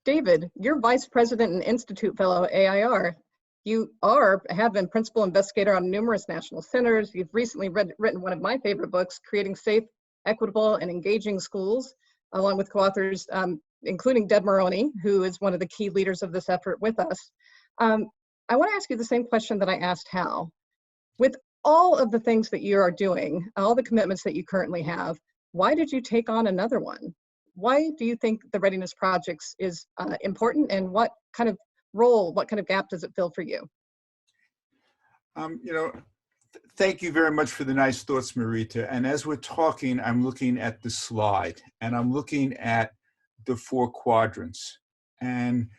David, you're Vice President and Institute Fellow AIR. You have been Principal Investigator on numerous national centers. You've recently written one of my favorite books, Creating Safe, Equitable, and Engaging Schools, along with co-authors, including Deb Maroney, who is one of the key leaders of this effort with us. I want to ask you the same question that I asked Hal. With all of the things that you are doing, all the commitments that you currently have, why did you take on another one? Why do you think the Readiness Projects is important, and what kind of role, what kind of gap does it fill for you? Thank you very much for the nice thoughts, Marita. And as we're talking, I'm looking at the slide, and I'm looking at the 4 quadrants. And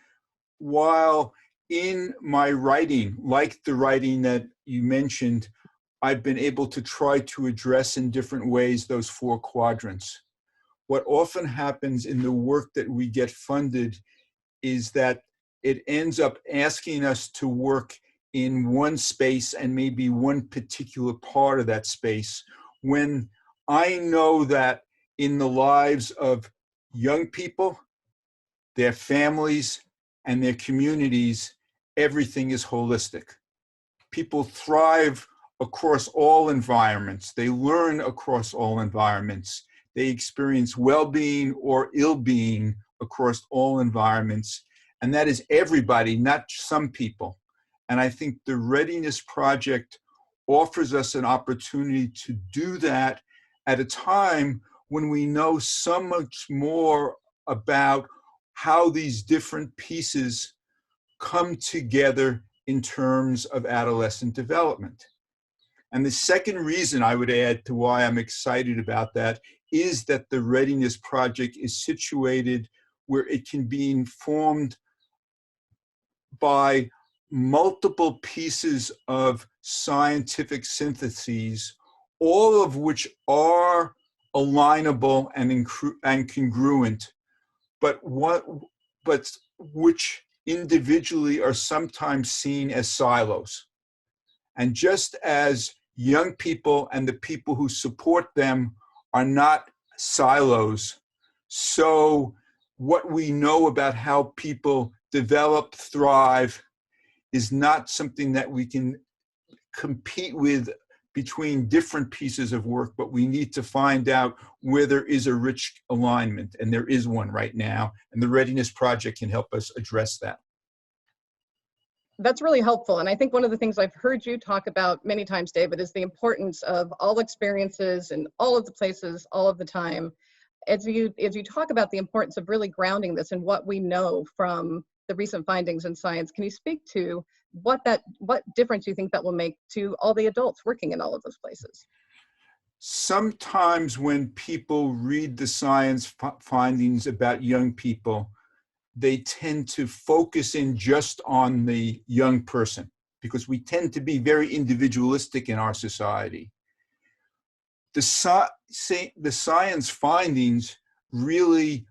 while in my writing, like the writing that you mentioned, I've been able to try to address in different ways those 4 quadrants. What often happens in the work that we get funded is that it ends up asking us to work in one space and maybe one particular part of that space, when I know that in the lives of young people, their families, and their communities, everything is holistic. People thrive across all environments. They learn across all environments. They experience well-being or ill-being across all environments. And that is everybody, not some people. And I think the Readiness Project offers us an opportunity to do that at a time when we know so much more about how these different pieces come together in terms of adolescent development. And the second reason I would add to why I'm excited about that is that the Readiness Project is situated where it can be informed by multiple pieces of scientific syntheses, all of which are alignable and congruent, but which individually are sometimes seen as silos. And just as young people and the people who support them are not silos, so what we know about how people develop, thrive, is not something that we can compete with between different pieces of work, but we need to find out where there is a rich alignment, and there is one right now, and the Readiness Project can help us address that. That's really helpful. And I think one of the things I've heard you talk about many times, David, is the importance of all experiences and all of the places, all of the time. As you talk about the importance of really grounding this in what we know from the recent findings in science, can you speak to what difference you think that will make to all the adults working in all of those places? Sometimes when people read the science findings about young people, they tend to focus in just on the young person, because we tend to be very individualistic in our society. The science findings really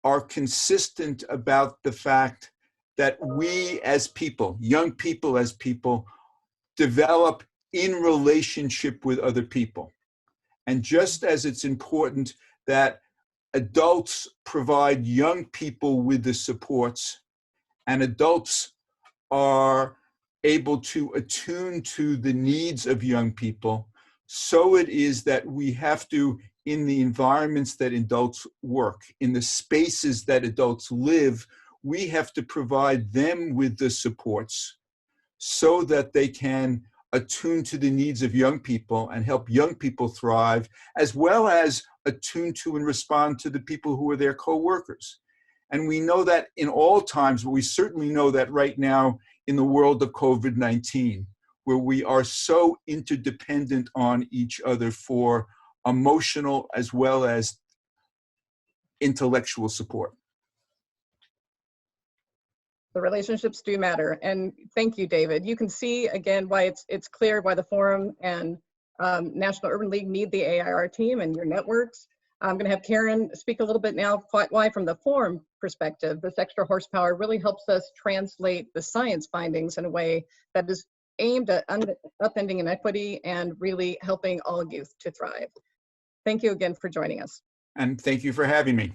are consistent about the fact that we as people, young people as people, develop in relationship with other people. And just as it's important that adults provide young people with the supports, and adults are able to attune to the needs of young people, so it is that we have to, in the environments that adults work, in the spaces that adults live, we have to provide them with the supports so that they can attune to the needs of young people and help young people thrive, as well as attune to and respond to the people who are their co-workers. And we know that in all times, but we certainly know that right now in the world of COVID-19, where we are so interdependent on each other for emotional as well as intellectual support. The relationships do matter. And thank you, David. You can see again why it's clear why the Forum and National Urban League need the AIR team and your networks. I'm going to have Karen speak a little bit now why from the Forum perspective, this extra horsepower really helps us translate the science findings in a way that is aimed at upending inequity and really helping all youth to thrive. Thank you again for joining us. And thank you for having me.